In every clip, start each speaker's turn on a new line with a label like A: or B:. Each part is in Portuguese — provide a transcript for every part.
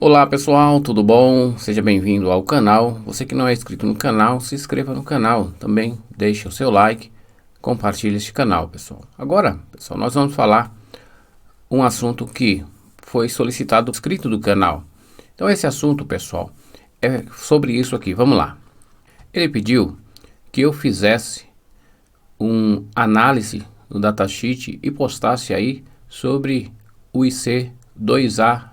A: Olá pessoal, tudo bom? Seja bem-vindo ao canal. Você que não é inscrito no canal, se inscreva no canal. Também deixe o seu like, compartilhe este canal, pessoal. Agora, pessoal, nós vamos falar um assunto que foi solicitado do inscrito do canal. Então esse assunto, pessoal, é sobre isso aqui. Vamos lá. Ele pediu que eu fizesse uma análise no datasheet e postasse aí sobre o IC2A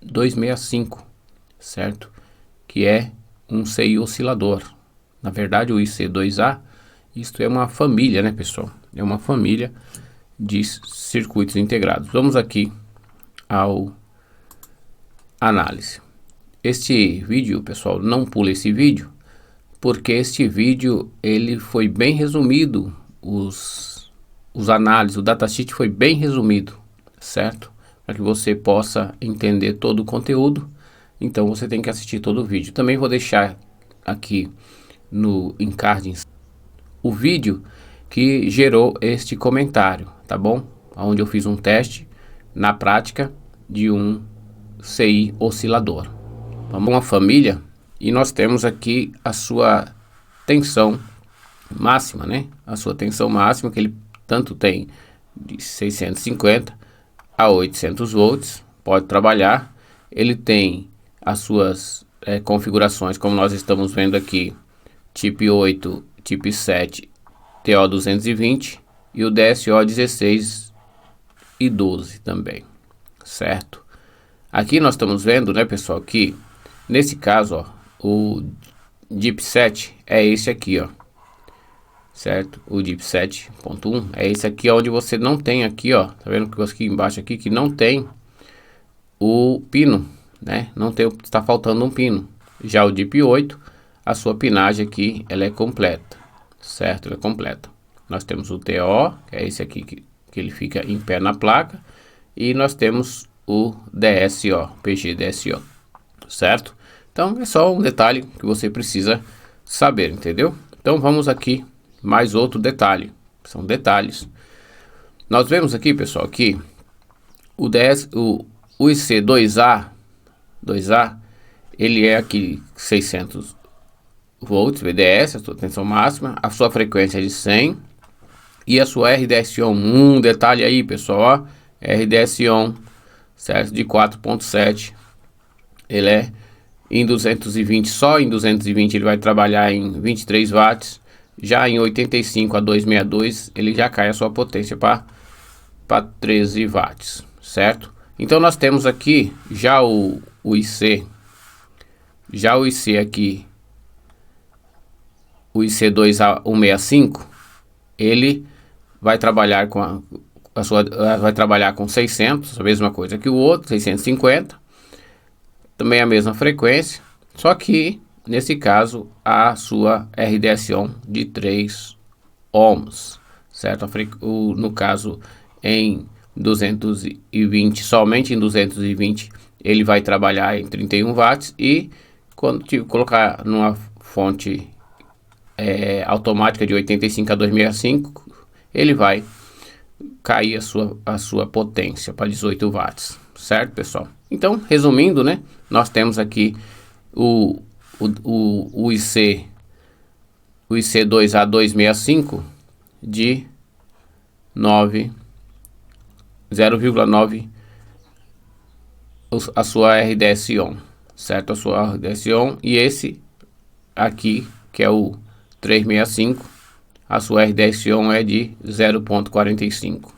A: 265, certo? Que é um CI oscilador. Na verdade, o IC2A, isto é uma família, né, pessoal? É uma família de circuitos integrados. Vamos aqui ao análise. Este vídeo, pessoal, não pula esse vídeo, porque este vídeo ele foi bem resumido, os análises, o datasheet foi bem resumido, certo? Para que você possa entender todo o conteúdo, então você tem que assistir todo o vídeo. Também vou deixar aqui no encarding o vídeo que gerou este comentário, tá bom? Onde eu fiz um teste na prática de um CI oscilador. Vamos uma família e nós temos aqui a sua tensão máxima, né? A sua tensão máxima que ele tanto tem de 650 a 800 volts, pode trabalhar. Ele tem as suas configurações, como nós estamos vendo aqui, tipo 8, tipo 7, TO220 e o DSO 16 e 12 também, certo? Aqui nós estamos vendo, né, pessoal, que nesse caso, ó, o DIP 7 é esse aqui, ó, certo? O DIP 7.1 é esse aqui, onde você não tem aqui, ó, tá vendo que aqui embaixo aqui que não tem o pino, né? Não tem, está faltando um pino. Já o DIP 8, a sua pinagem aqui, ela é completa, certo? Ela é completa. Nós temos o TO, que é esse aqui que ele fica em pé na placa, e nós temos o DSO, PG DSO, certo? Então é só um detalhe que você precisa saber, entendeu? Então vamos aqui mais outro detalhe, são detalhes. Nós vemos aqui, pessoal, que o IC2A, ele é aqui 600 volts VDS, a sua tensão máxima, a sua frequência é de 100 e a sua RDS-on, detalhe aí, pessoal, ó, RDS-on, certo, de 4.7, ele é em 220, só em 220 ele vai trabalhar em 23 watts. Já em 85 a 262 ele já cai a sua potência para 13 watts, certo? Então nós temos aqui já o IC, aqui, o IC2A165, ele vai trabalhar com vai trabalhar com 600, a mesma coisa que o outro, 650, também a mesma frequência, só que nesse caso, a sua RDS-on de 3 ohms, certo? No caso, em 220, somente em 220, ele vai trabalhar em 31 watts e quando colocar numa fonte automática de 85 a 265, ele vai cair a sua potência para 18 watts, certo, pessoal? Então, resumindo, né? Nós temos aqui o IC2A265 de 0,9 a sua RDS-on, certo? A sua RDS-on, e esse aqui que é o 365, a sua RDS-on é de 0,45.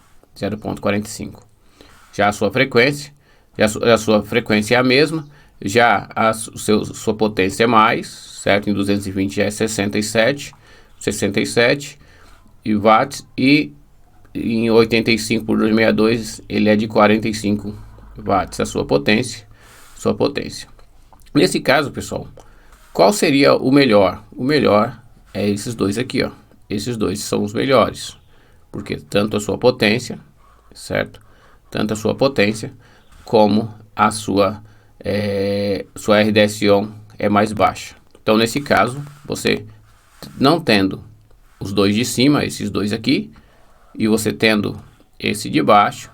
A: Já a sua frequência, é a mesma. Já sua potência é mais, certo? Em 220 é 67 watts e em 85 por 262 ele é de 45 watts a sua potência, Nesse caso, pessoal, qual seria o melhor? O melhor é esses dois aqui, ó. Esses dois são os melhores, porque tanto a sua potência, certo? Tanto a sua potência como a sua RDS-on é mais baixa. Então nesse caso, você não tendo os dois de cima, esses dois aqui, e você tendo esse de baixo,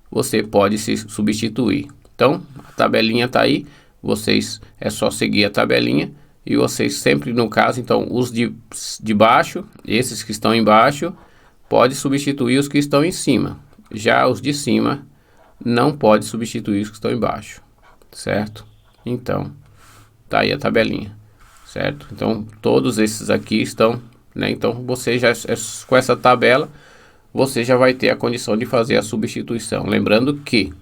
A: você pode se substituir Então, a tabelinha tá aí, vocês é só seguir a tabelinha e vocês sempre, no caso, então, os de baixo, esses que estão embaixo, pode substituir os que estão em cima. Já os de cima não pode substituir os que estão embaixo, certo? Então, tá aí a tabelinha, certo? Então, todos esses aqui estão, né? Então, você já, com essa tabela, você já vai ter a condição de fazer a substituição. Lembrando que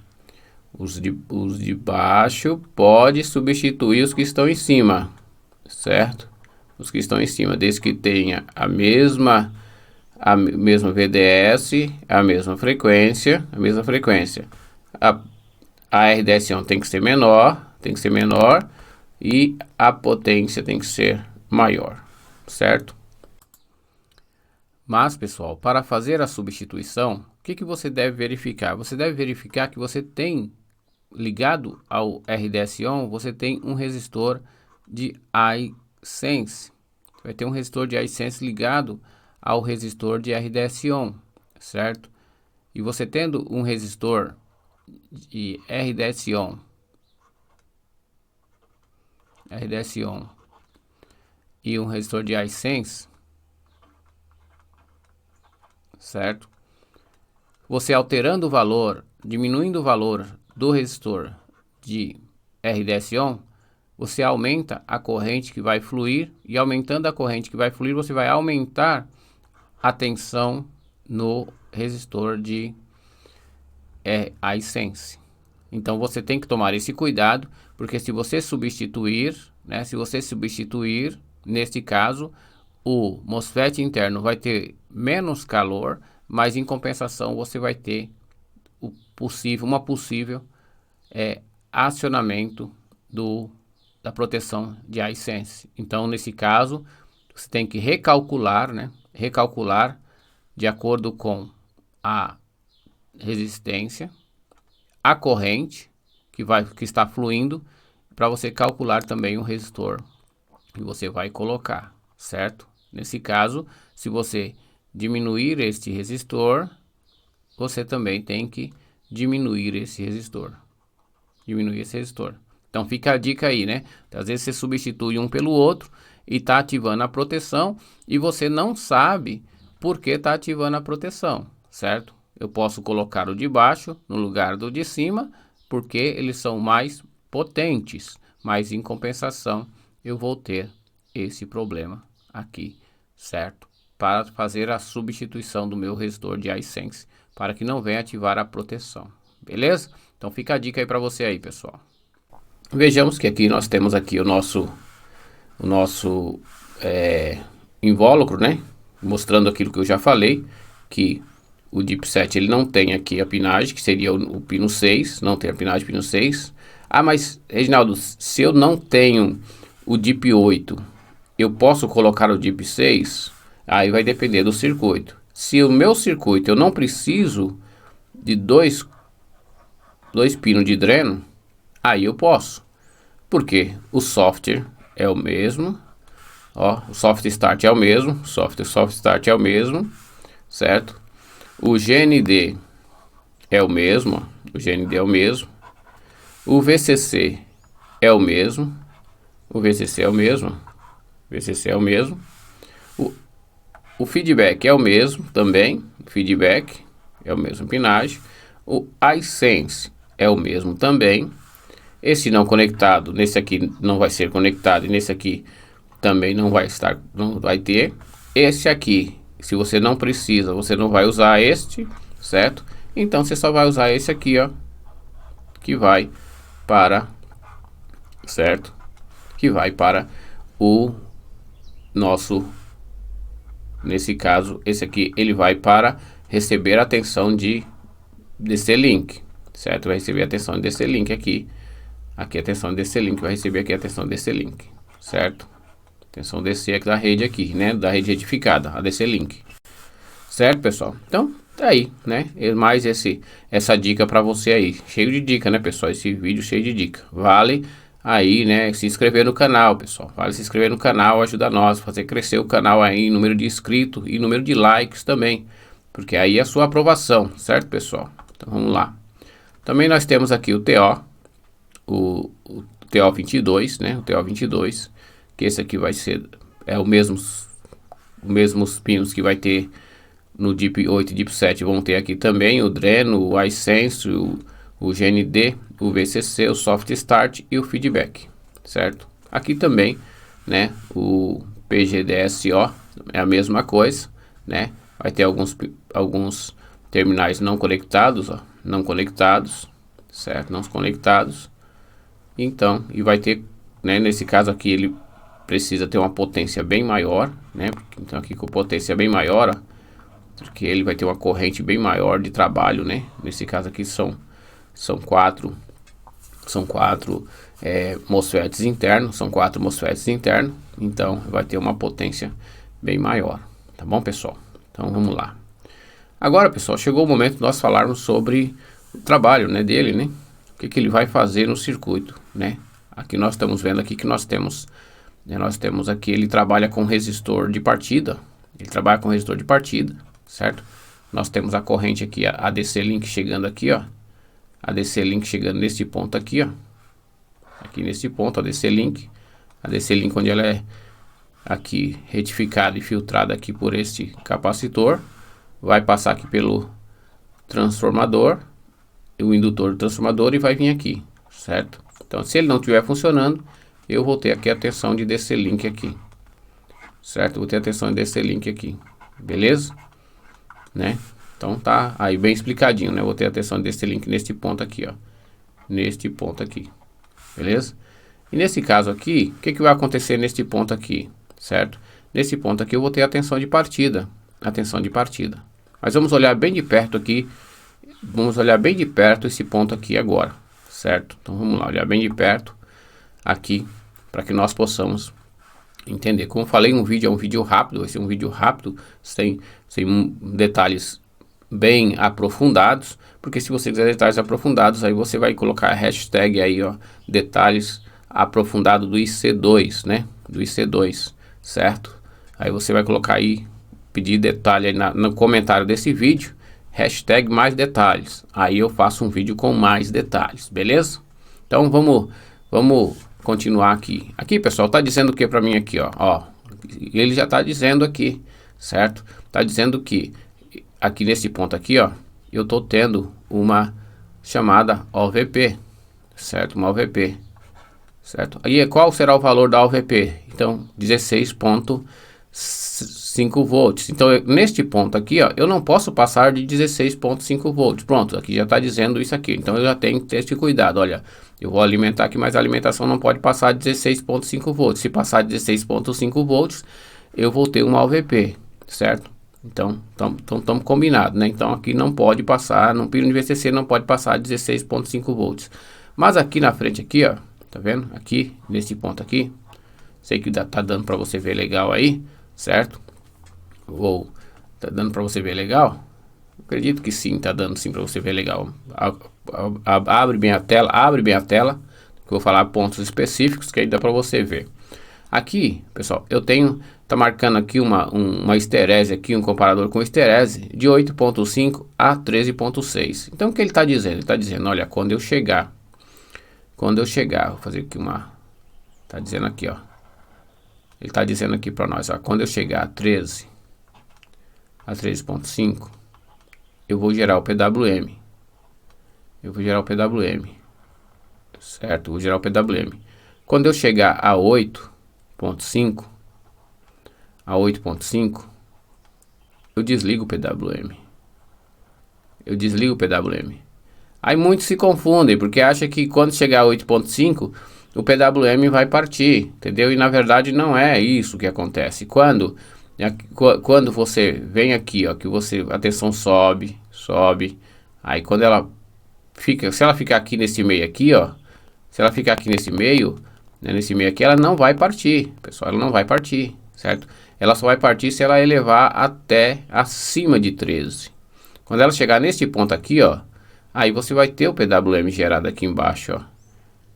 A: os de baixo pode substituir os que estão em cima, certo? Os que estão em cima, desde que tenha a mesma VDS, a mesma frequência, a RDS1 tem que ser menor, e a potência tem que ser maior, certo? Mas, pessoal, para fazer a substituição, o que você deve verificar? Você deve verificar que você tem ligado ao RDS1, você tem um resistor de iSense. Vai ter um resistor de iSense ligado ao resistor de RDS1, certo? E você tendo um resistor de RDS1 e um resistor de iSense, certo? Você alterando o valor, diminuindo o valor do resistor de RDS1, você aumenta a corrente que vai fluir, e aumentando a corrente que vai fluir, você vai aumentar a tensão no resistor de iSense. Então você tem que tomar esse cuidado, porque se você substituir, né, neste caso, o MOSFET interno vai ter menos calor, mas em compensação você vai ter uma possível acionamento da proteção de iSense. Então, nesse caso, você tem que recalcular, né? Recalcular de acordo com a resistência, a corrente que está fluindo, para você calcular também o resistor que você vai colocar, certo? Nesse caso, se você diminuir este resistor, você também tem que diminuir esse resistor. Então fica a dica aí, né? Às vezes você substitui um pelo outro e tá ativando a proteção e você não sabe por que tá ativando a proteção, certo? Eu posso colocar o de baixo no lugar do de cima, porque eles são mais potentes, mas em compensação eu vou ter esse problema aqui, certo? Para fazer a substituição do meu resistor de iSense, para que não venha ativar a proteção, beleza? Então fica a dica aí para você aí, pessoal. Vejamos que aqui nós temos aqui o nosso invólucro, né? Mostrando aquilo que eu já falei, que o DIP7 ele não tem aqui a pinagem, que seria o pino 6, não tem a pinagem pino 6. Ah, mas Reginaldo, se eu não tenho o DIP8, eu posso colocar o DIP6? Aí vai depender do circuito. Se o meu circuito eu não preciso de dois pinos de dreno, aí eu posso, porque o software é o mesmo, ó, o soft start é o mesmo, soft start é o mesmo, certo? O GND é o mesmo, ó, o GND é o mesmo, o VCC é o mesmo, o VCC é o mesmo, VCC é o mesmo, o feedback é o mesmo também, o feedback é o mesmo pinagem, o iSense é o mesmo também. Esse não conectado, nesse aqui não vai ser conectado e nesse aqui também não vai ter. Esse aqui, se você não precisa, você não vai usar este, certo? Então você só vai usar esse aqui, ó, que vai para, certo? Que vai para o nosso, nesse caso, esse aqui ele vai para receber a tensão de DC link, certo? Vai receber a tensão de DC link aqui. Aqui a tensão DC link, vai receber aqui a tensão DC link, certo? Tensão DC aqui da rede aqui, né? Da rede retificada, a DC link. Certo, pessoal? Então, tá aí, né? Mais essa dica para você aí. Cheio de dica, né, pessoal? Esse vídeo cheio de dica. Vale aí, né, se inscrever no canal, pessoal. Vale se inscrever no canal, ajuda nós a fazer crescer o canal aí, número de inscritos e número de likes também. Porque aí é a sua aprovação, certo, pessoal? Então, vamos lá. Também nós temos aqui o TO, o TO22, né? O TO22, que esse aqui vai ser os mesmos pinos que vai ter no DIP 8 e DIP 7, vão ter aqui também o Dreno, o iSense, o GND, o VCC, o Soft Start e o Feedback, certo? Aqui também, né, o PGDSO é a mesma coisa, né? Vai ter alguns terminais não conectados, ó, não conectados, certo? Não conectados. Então, e vai ter, né, nesse caso aqui ele precisa ter uma potência bem maior, né? Então aqui com potência bem maior, ó, porque ele vai ter uma corrente bem maior de trabalho, né? Nesse caso aqui são quatro MOSFETs internos, são 4 MOSFETs internos, então vai ter uma potência bem maior, tá bom, pessoal? Então vamos lá. Agora, pessoal, chegou o momento de nós falarmos sobre o trabalho, né, dele, né? O que ele vai fazer no circuito, né? Aqui nós estamos vendo aqui que nós temos aqui, ele trabalha com resistor de partida, certo? Nós temos a corrente aqui, a DC Link chegando aqui, ó, a DC Link chegando nesse ponto aqui, ó, aqui nesse ponto, a DC Link onde ela é aqui retificada e filtrada aqui por este capacitor, vai passar aqui pelo transformador, o indutor do transformador, e vai vir aqui, certo? Então, se ele não estiver funcionando, eu vou ter aqui a tensão de DC Link aqui, certo? Vou ter a tensão de DC Link aqui, beleza? Né? Então tá aí bem explicadinho, né? Vou ter a tensão de DC Link neste ponto aqui, ó, neste ponto aqui, beleza? E nesse caso aqui, o que vai acontecer neste ponto aqui, certo? Nesse ponto aqui eu vou ter a tensão de partida, Mas vamos olhar bem de perto aqui, esse ponto aqui agora, certo? Então vamos lá, olhar bem de perto aqui, para que nós possamos entender. Como eu falei, um vídeo é um vídeo rápido, vai ser um vídeo rápido, sem detalhes bem aprofundados, porque se você quiser detalhes aprofundados, aí você vai colocar a hashtag aí, ó, detalhes aprofundado do IC2, né? Do IC2, certo? Aí você vai colocar aí, pedir detalhe aí no comentário desse vídeo, hashtag mais detalhes. Aí eu faço um vídeo com mais detalhes, beleza? Então vamos continuar aqui. Aqui, pessoal, tá dizendo o que para mim aqui, ó? Ele já tá dizendo aqui, certo? Tá dizendo que aqui nesse ponto aqui, ó, eu tô tendo uma chamada OVP, certo? Uma OVP, certo? Aí qual será o valor da OVP? Então 16,5 volts. Então neste ponto aqui, ó, eu não posso passar de 16,5 volts. Pronto, aqui já está dizendo isso aqui. Então eu já tenho que ter esse cuidado. Olha, eu vou alimentar aqui, mas a alimentação não pode passar de 16,5 volts. Se passar de 16,5 volts, eu vou ter uma OVP, certo? Então estamos combinados, né? Então aqui não pode passar, no pino de VCC não pode passar de 16,5 volts. Mas aqui na frente aqui, ó, tá vendo? Aqui, nesse ponto aqui, sei que tá dando para você ver legal aí, certo? Tá dando para você ver legal? Acredito que sim, tá dando sim para você ver legal. Abre bem a tela, que eu vou falar pontos específicos que aí dá para você ver. Aqui, pessoal, eu tenho, tá marcando aqui uma esterese aqui, um comparador com esterese de 8,5 a 13,6. Então o que ele tá dizendo? Ele tá dizendo, olha, quando eu chegar, vou fazer aqui tá dizendo aqui, ó. Ele tá dizendo aqui para nós, ó, quando eu chegar a 13,5, eu vou gerar o PWM. Certo? Vou gerar o PWM. Quando eu chegar a 8,5, eu desligo o PWM. Aí muitos se confundem, porque acham que quando chegar a 8,5, o PWM vai partir, entendeu? E na verdade não é isso que acontece. Quando você vem aqui, ó, que a tensão sobe, aí quando ela fica, se ela ficar aqui nesse meio aqui, ó, né, nesse meio aqui, ela não vai partir, pessoal, ela não vai partir, certo? Ela só vai partir se ela elevar até acima de 13. Quando ela chegar nesse ponto aqui, ó, aí você vai ter o PWM gerado aqui embaixo, ó.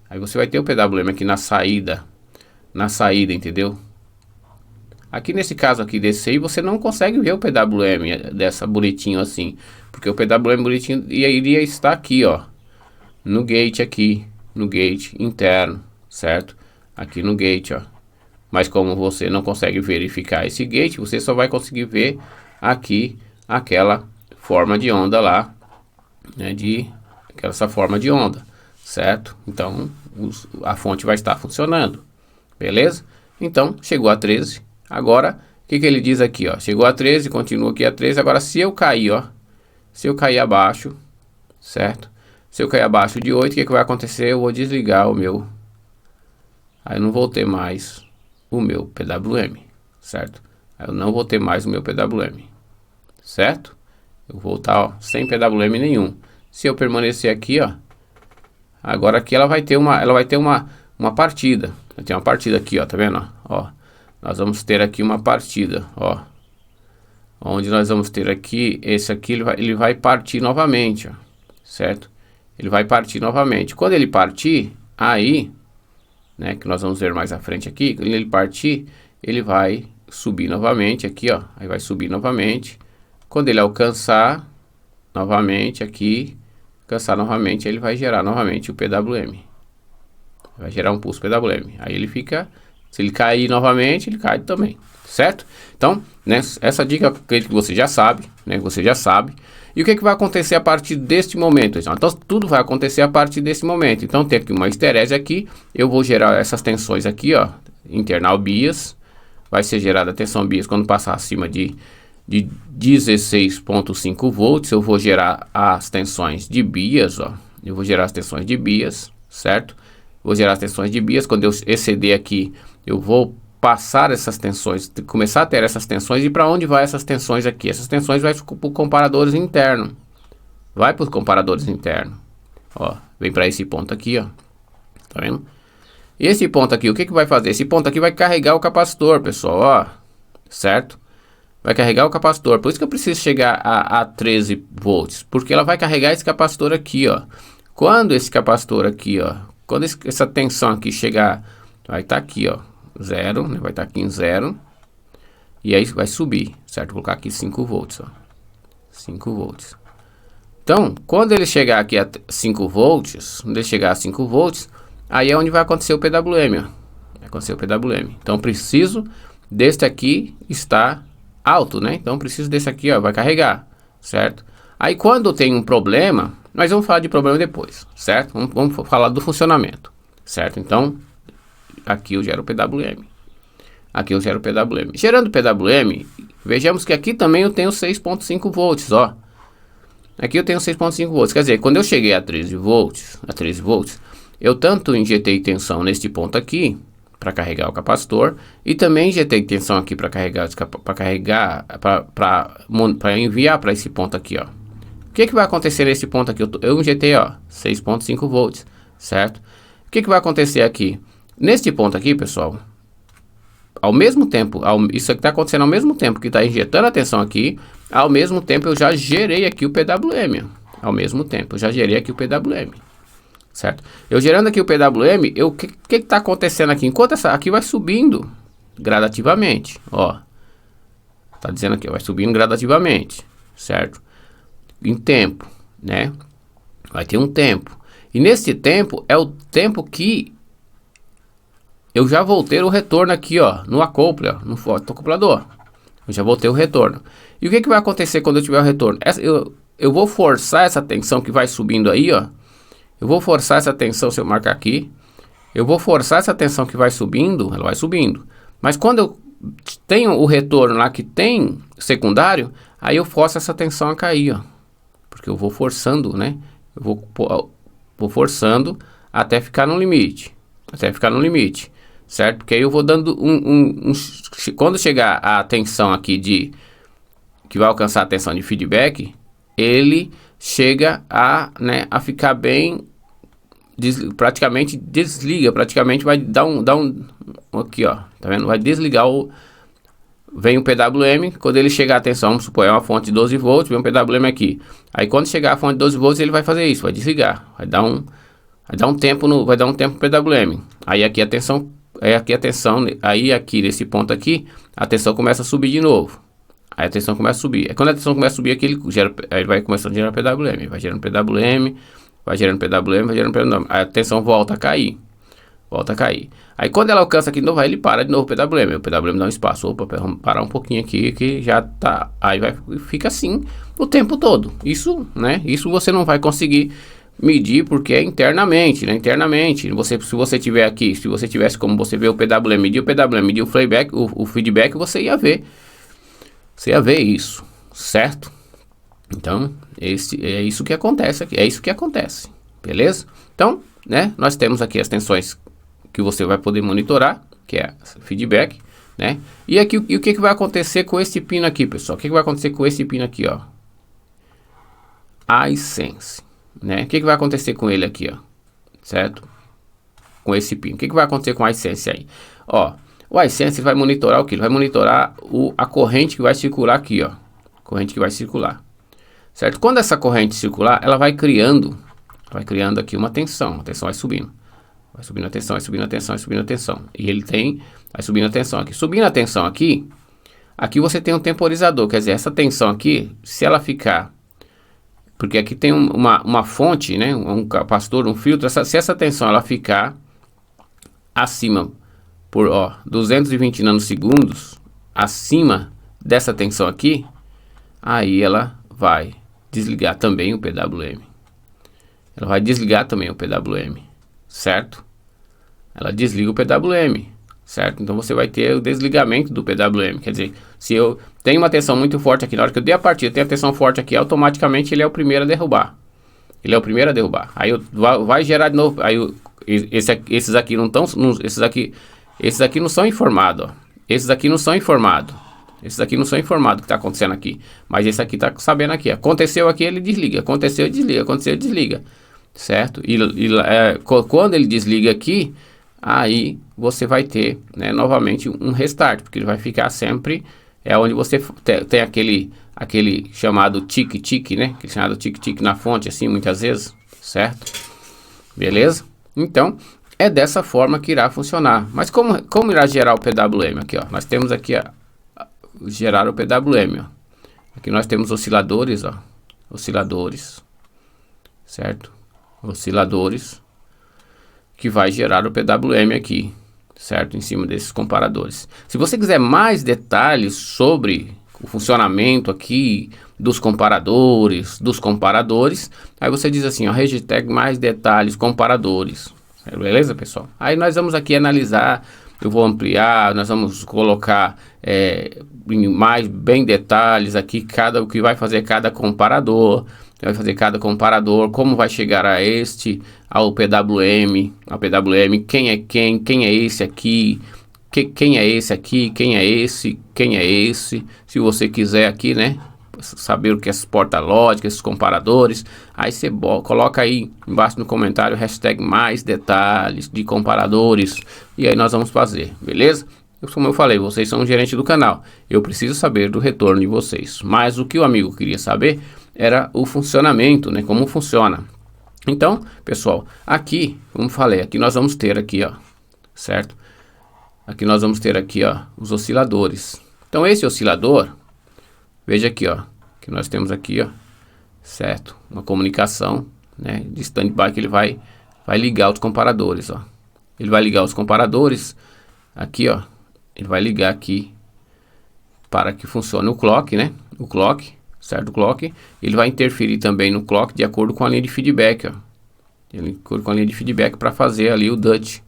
A: Aí você vai ter o PWM aqui na saída, entendeu? Aqui nesse caso aqui desse aí, você não consegue ver o PWM dessa bonitinho assim, porque o PWM bonitinho iria estar aqui, ó, no gate aqui, no gate interno, certo? Aqui no gate, ó. Mas como você não consegue verificar esse gate, você só vai conseguir ver aqui aquela forma de onda lá, né, essa forma de onda, certo? Então a fonte vai estar funcionando, beleza? Então chegou a 13. Agora o que ele diz aqui, ó? Chegou a 13, continua aqui a 13. Agora se eu cair, ó, se eu cair abaixo, certo? Se eu cair abaixo de 8, o que vai acontecer? Eu vou desligar o meu, aí eu não vou ter mais o meu PWM, certo? Aí eu não vou ter mais o meu PWM, certo? Eu vou estar, ó, sem PWM nenhum. Se eu permanecer aqui, ó, agora aqui ela vai ter uma partida. Vai ter uma partida aqui, ó, tá vendo? Ó, nós vamos ter aqui uma partida, ó, onde nós vamos ter aqui, esse aqui ele vai partir novamente, ó, certo? Ele vai partir novamente. Quando ele partir, aí, né, que nós vamos ver mais à frente aqui, quando ele partir, ele vai subir novamente aqui, ó, aí vai subir novamente. Quando ele alcançar novamente aqui, ele vai gerar novamente o PWM. Vai gerar um pulso PWM. Aí ele fica, se ele cair novamente, ele cai também, certo? Então, né, essa dica eu acredito que você já sabe, né? Você já sabe. E o que vai acontecer a partir deste momento? Então, tudo vai acontecer a partir desse momento. Então, tem aqui uma esterese aqui. Eu vou gerar essas tensões aqui, ó. Internal bias. Vai ser gerada a tensão bias quando passar acima de 16.5 volts. Eu vou gerar as tensões de bias, ó. Eu vou gerar as tensões de bias, certo? Vou gerar as tensões de bias. Quando eu exceder aqui, eu vou passar essas tensões, começar a ter essas tensões. E para onde vai essas tensões aqui? Essas tensões vai para os comparadores internos. Vai para os comparadores internos. Ó, vem para esse ponto aqui, ó. Tá vendo? E esse ponto aqui, o que vai fazer? Esse ponto aqui vai carregar o capacitor, pessoal, ó. Certo? Vai carregar o capacitor. Por isso que eu preciso chegar a 13 volts. Porque ela vai carregar esse capacitor aqui, ó. Quando esse capacitor aqui, ó. Quando essa tensão aqui chegar, vai estar aqui, ó. 0, né? Vai estar aqui em 0. E aí vai subir, certo? Vou colocar aqui 5 volts, ó. 5 volts. Então, quando ele chegar aqui a 5 volts, quando ele chegar a 5 volts, aí é onde vai acontecer o PWM, ó. Vai acontecer o PWM. Então, preciso deste aqui estar alto, né? Então, preciso desse aqui, ó, vai carregar, certo? Aí, quando tem um problema, nós vamos falar de problema depois, certo? Vamos falar do funcionamento, certo? Então, aqui eu gero PWM. Aqui eu gero PWM. Gerando PWM, vejamos que aqui também eu tenho 6.5 volts, ó. Aqui eu tenho 6.5 volts. Quer dizer, quando eu cheguei a 13 volts, eu tanto injetei tensão neste ponto aqui, para carregar o capacitor, e também injetei tensão aqui para enviar para esse ponto aqui, ó. O que vai acontecer nesse ponto aqui? Eu injetei, ó, 6.5 volts, certo? O que vai acontecer aqui? Neste ponto aqui, pessoal, ao mesmo tempo, isso aqui está acontecendo ao mesmo tempo que está injetando a tensão aqui, ao mesmo tempo eu já gerei aqui o PWM, ó. Ao mesmo tempo, eu já gerei aqui o PWM, certo? Eu gerando aqui o PWM, o que está acontecendo aqui? Enquanto essa aqui vai subindo gradativamente, ó. Tá dizendo aqui, ó, vai subindo gradativamente, certo? Em tempo, né? Vai ter um tempo. E nesse tempo é o tempo que eu já vou ter o retorno aqui, ó, no acople, ó, no fotoacoplador. Eu já vou ter o retorno. E o que vai acontecer quando eu tiver o retorno? Eu vou forçar essa tensão que vai subindo aí, ó. Eu vou forçar essa tensão, se eu marcar aqui. Eu vou forçar essa tensão que vai subindo, ela vai subindo. Mas quando eu tenho o retorno lá que tem secundário, aí eu forço essa tensão a cair, ó. Porque eu vou forçando, né? Eu vou forçando até ficar no limite. Até ficar no limite, certo? Porque aí eu vou dando quando chegar a tensão aqui que vai alcançar a tensão de feedback, ele chega a ficar bem, praticamente desliga, praticamente vai dar um aqui, ó, tá vendo? Vai desligar vem o PWM, quando ele chegar a tensão, vamos supor, é uma fonte de 12 volts, vem um PWM aqui. Aí quando chegar a fonte de 12 volts, ele vai fazer isso, vai desligar, vai dar um tempo pro PWM. Aí aqui a tensão, aí aqui nesse ponto aqui, a tensão começa a subir de novo. Aí a tensão começa a subir. Aí quando a tensão começa a subir aqui, ele vai começando a gerar PWM, vai gerando PWM, vai gerando PWM, vai gerando PWM, a tensão volta a cair. Volta a cair. Aí quando ela alcança aqui de novo, aí ele para de novo o PWM. O PWM dá um espaço. Opa, vamos parar um pouquinho aqui que já tá. Aí fica assim o tempo todo. Isso, né? Isso você não vai conseguir medir porque é internamente, né? Internamente. Se você tiver aqui, se você tivesse como você ver o PWM, medir o PWM, medir o playback, o feedback, você ia ver. Você ia ver isso, certo? Então, é isso que acontece aqui. É isso que acontece. Beleza? Então, né? Nós temos aqui as tensões que você vai poder monitorar, que é feedback, né? E aqui, o que vai acontecer com esse pino aqui, pessoal? O que vai acontecer com esse pino aqui, ó? iSense, né? O que vai acontecer com ele aqui, ó? Certo? Com esse pino. O que vai acontecer com o iSense aí? Ó, o iSense vai monitorar o que? Ele vai monitorar a corrente que vai circular aqui, ó. Corrente que vai circular. Certo? Quando essa corrente circular, ela vai criando aqui uma tensão. A tensão vai subindo. Vai subindo a tensão, vai subindo a tensão, vai subindo a tensão. E ele vai subindo a tensão aqui. Subindo a tensão aqui, aqui você tem um temporizador. Quer dizer, essa tensão aqui, se ela ficar... Porque aqui tem uma fonte, né? Um capacitor, um filtro. Se essa tensão ela ficar acima por 220 nanosegundos, acima dessa tensão aqui, aí ela vai desligar também o PWM. Ela vai desligar também o PWM. Certo? Ela desliga o PWM, certo? Então você vai ter o desligamento do PWM, quer dizer, se eu tenho uma tensão muito forte aqui, na hora que eu dei a partida, tem a tensão forte aqui, automaticamente ele é o primeiro a derrubar. Ele é o primeiro a derrubar. Aí vai gerar de novo, aí esses aqui não estão, esses aqui não são informados, ó. Esses aqui não são informados. Esses aqui não são informados o que está acontecendo aqui, mas esse aqui está sabendo aqui. Aconteceu aqui, ele desliga. Aconteceu, desliga. Aconteceu, desliga. Certo? Quando ele desliga aqui, aí você vai ter, né, novamente um restart, porque ele vai ficar sempre, é onde você tem aquele chamado tic-tic, né? Aquele chamado tic-tic na fonte, assim, muitas vezes, certo? Beleza? Então, é dessa forma que irá funcionar. Mas como irá gerar o PWM aqui, ó? Nós temos aqui gerar o PWM, ó. Aqui nós temos osciladores, ó. Osciladores, certo? Osciladores que vai gerar o PWM aqui, certo? Em cima desses comparadores. Se você quiser mais detalhes sobre o funcionamento aqui dos comparadores, aí você diz assim, ó, Regitec mais detalhes, comparadores. Beleza, pessoal? Aí nós vamos aqui analisar, eu vou ampliar, nós vamos colocar mais bem detalhes aqui, o que vai fazer cada comparador. Vai fazer cada comparador, como vai chegar ao PWM, quem é esse aqui, quem é esse aqui, quem é esse, se você quiser aqui, né, saber o que é essa porta-lógica, esses comparadores, aí você coloca aí embaixo no comentário, hashtag mais detalhes de comparadores, e aí nós vamos fazer, beleza? Como eu falei, vocês são o gerente do canal, eu preciso saber do retorno de vocês, mas o que o amigo queria saber era o funcionamento, né? Como funciona. Então, pessoal, aqui, como falei, aqui nós vamos ter aqui, ó, certo? Aqui nós vamos ter aqui, ó, os osciladores. Então, esse oscilador, veja aqui, ó, que nós temos aqui, ó, certo? Uma comunicação, né? De standby que ele vai ligar os comparadores, ó. Ele vai ligar os comparadores aqui, ó. Ele vai ligar aqui para que funcione o clock, né? O clock. Certo? O clock, ele vai interferir também no clock de acordo com a linha de feedback, ó. De acordo com a linha de feedback para fazer ali o DUT,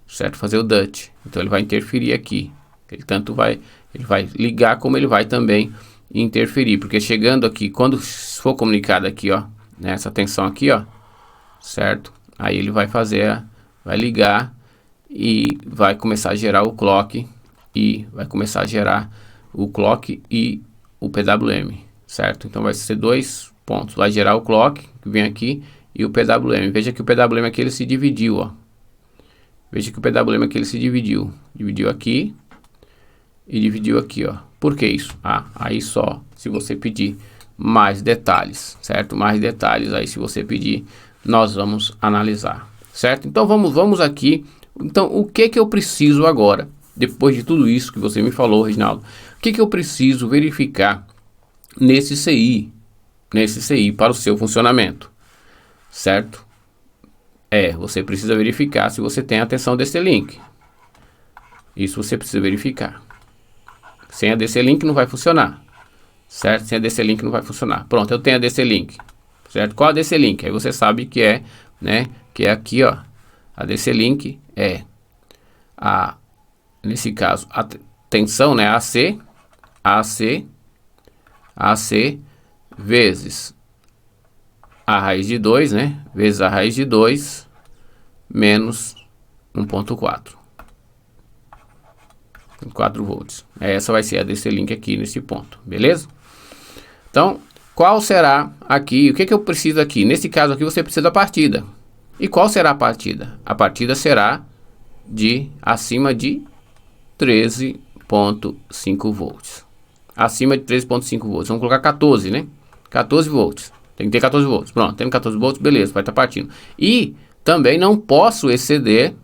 A: certo? Fazer o DUT. Então ele vai interferir aqui. Ele vai ligar como ele vai também interferir, porque chegando aqui, quando for comunicado aqui, ó, nessa tensão aqui, ó, certo? Aí ele vai ligar e vai começar a gerar o clock e o PWM. Certo? Então vai ser dois pontos. Vai gerar o clock, que vem aqui, e o PWM. Veja que o PWM aqui ele se dividiu, ó. Veja que o PWM aqui ele se dividiu. Dividiu aqui e dividiu aqui, ó. Por que isso? Aí só se você pedir mais detalhes, certo? Mais detalhes aí se você pedir, nós vamos analisar, certo? Então vamos aqui. Então o que eu preciso agora, depois de tudo isso que você me falou, Reginaldo? O que eu preciso verificar nesse CI para o seu funcionamento? certo? Você precisa verificar se você tem a tensão DC link. Isso você precisa verificar. Sem a DC link não vai funcionar, certo? Sem a DC link não vai funcionar. Pronto, eu tenho a DC link, certo? Qual a DC link? Aí você sabe que é, né, que é aqui, ó. A DC link é nesse caso, a tensão, né, AC vezes a raiz de 2, né, vezes a raiz de 2 menos 1.4. 4 volts. Essa vai ser a DC link aqui nesse ponto, beleza? Então, qual será aqui, o que eu preciso aqui? Nesse caso aqui você precisa da partida. E qual será a partida? A partida será de acima de 13.5 volts. Acima de 13.5 volts. Vamos colocar 14, né? 14 volts. Tem que ter 14 volts. Pronto, tendo 14 volts, beleza, vai estar partindo. E também não posso exceder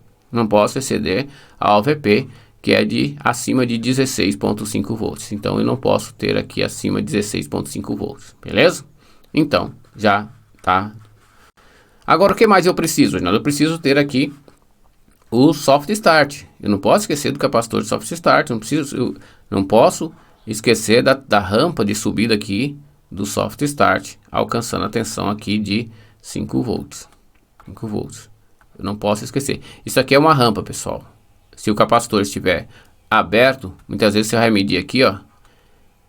A: a OVP, que é de acima de 16.5 volts. Então eu não posso ter aqui acima de 16.5 volts, beleza? Então, já tá. Agora o que mais eu preciso? Eu preciso ter aqui o soft start. Eu não posso esquecer do capacitor de soft start. Eu não posso esquecer da rampa de subida aqui do soft start, alcançando a tensão aqui de 5 volts. 5 volts. Eu não posso esquecer. Isso aqui é uma rampa, pessoal. Se o capacitor estiver aberto, muitas vezes você vai medir aqui, ó,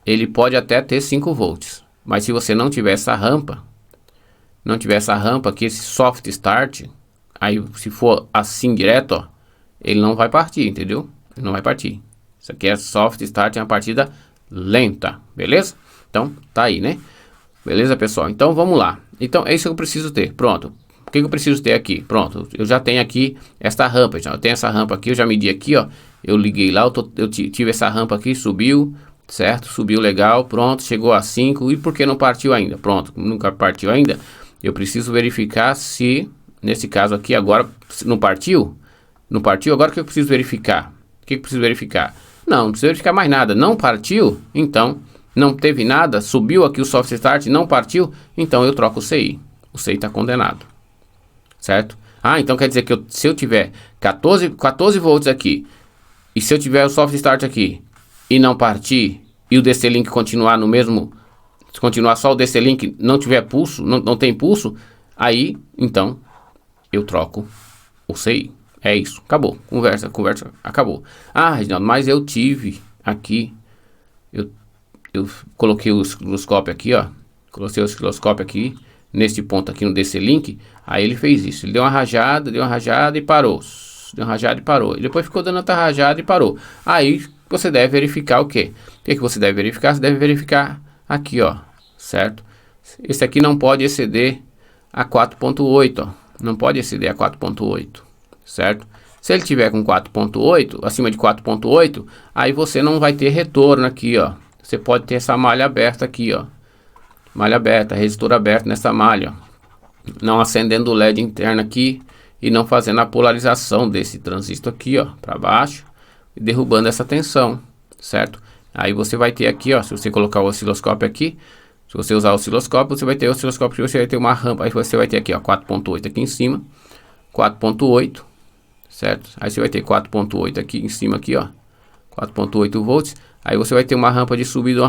A: ele pode até ter 5 volts. Mas se você não tiver essa rampa, aqui, esse soft start, aí se for assim direto, ó, ele não vai partir, entendeu? Ele não vai partir. Isso aqui é soft start, é uma partida lenta, beleza? Então, tá aí, né? Beleza, pessoal? Então, vamos lá. Então, é isso que eu preciso ter. Pronto. O que eu preciso ter aqui? Pronto, eu já tenho aqui esta rampa. Eu tenho essa rampa aqui, eu já medi aqui, ó. Eu liguei lá, eu tive essa rampa aqui, subiu, certo? Subiu legal, pronto, chegou a 5. E por que não partiu ainda? Pronto, nunca partiu ainda. Eu preciso verificar se, nesse caso aqui, agora não partiu. Não partiu, agora o que eu preciso verificar? O que eu preciso verificar? Não precisa verificar mais nada. Não partiu, então, não teve nada. Subiu aqui o soft start, não partiu, então eu troco o CI. O CI está condenado. Certo? Então quer dizer que se eu tiver 14 volts aqui, e se eu tiver o soft start aqui, e não partir, e o DC link continuar no mesmo, se continuar só o DC link, não tiver pulso, não tem pulso, aí, então, eu troco o CI. É isso, acabou, conversa, acabou. Reginaldo, mas eu tive aqui, eu coloquei o osciloscópio aqui, ó, nesse ponto aqui no DC link, aí ele fez isso, ele deu uma rajada e parou, e depois ficou dando outra rajada e parou. Aí você deve verificar o quê? O que você deve verificar? Você deve verificar aqui, ó, certo? Esse aqui não pode exceder a 4.8, ó, não pode exceder a 4.8, certo? Se ele tiver com 4.8, acima de 4.8, aí você não vai ter retorno aqui, ó. Você pode ter essa malha aberta aqui, ó. Malha aberta, resistor aberto nessa malha, ó. Não acendendo o LED interno aqui e não fazendo a polarização desse transistor aqui, ó, para baixo e derrubando essa tensão, certo? Aí você vai ter aqui, ó, se você colocar o osciloscópio aqui, se você usar o osciloscópio, você vai ter o osciloscópio, você vai ter uma rampa, aí você vai ter aqui, ó, 4.8 aqui em cima, 4.8, certo? Aí você vai ter 4.8 aqui em cima aqui, ó, 4.8 volts. Aí você vai ter uma rampa de subida,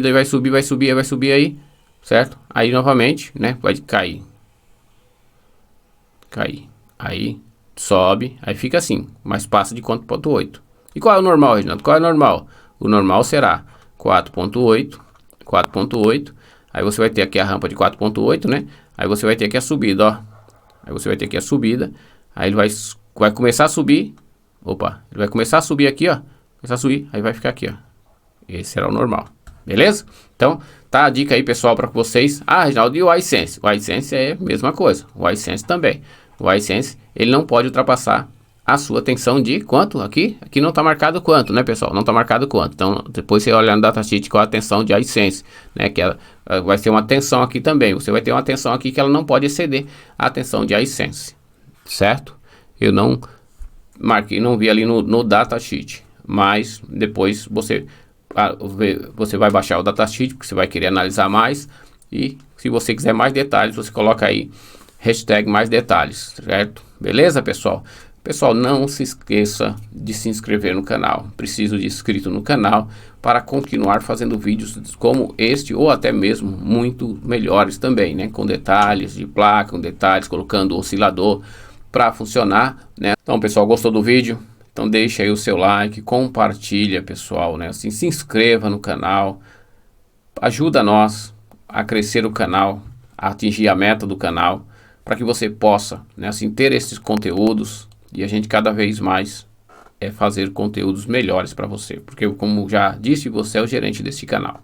A: e vai subir aí, certo? Aí novamente, né, vai cair. Aí sobe, aí fica assim, mas passa de 4.8. E qual é o normal, Reginaldo? Qual é o normal? O normal será 4.8, aí você vai ter aqui a rampa de 4.8, né? Aí você vai ter aqui a subida, ó. Aí você vai ter aqui a subida, aí ele vai começar a subir. Opa, ele vai começar a subir aqui, ó. Começar a subir, aí vai ficar aqui, ó. Esse será o normal, beleza? Então, tá a dica aí, pessoal, para vocês. Reginaldo, e o iSense? O iSense é a mesma coisa, o iSense também. O iSense, ele não pode ultrapassar a sua tensão de quanto aqui? Aqui não está marcado quanto, né, pessoal? Não está marcado quanto. Então, depois você olha no datasheet qual a tensão de iSense, né? Que ela vai ser uma tensão aqui também. Você vai ter uma tensão aqui que ela não pode exceder a tensão de iSense, certo? Eu não marquei, não vi ali no datasheet, mas depois você vai baixar o datasheet, porque você vai querer analisar mais. E se você quiser mais detalhes, você coloca aí hashtag mais detalhes, certo? Beleza, pessoal? Pessoal, não se esqueça de se inscrever no canal. Preciso de inscrito no canal para continuar fazendo vídeos como este ou até mesmo muito melhores também, né? Com detalhes de placa, com detalhes, colocando o oscilador para funcionar, né? Então, pessoal, gostou do vídeo? Então deixa aí o seu like, compartilha, pessoal, né? Assim, se inscreva no canal, ajuda nós a crescer o canal, a atingir a meta do canal, para que você possa, né, assim, ter esses conteúdos e a gente cada vez mais fazer conteúdos melhores para você, porque como já disse, você é o gerente desse canal.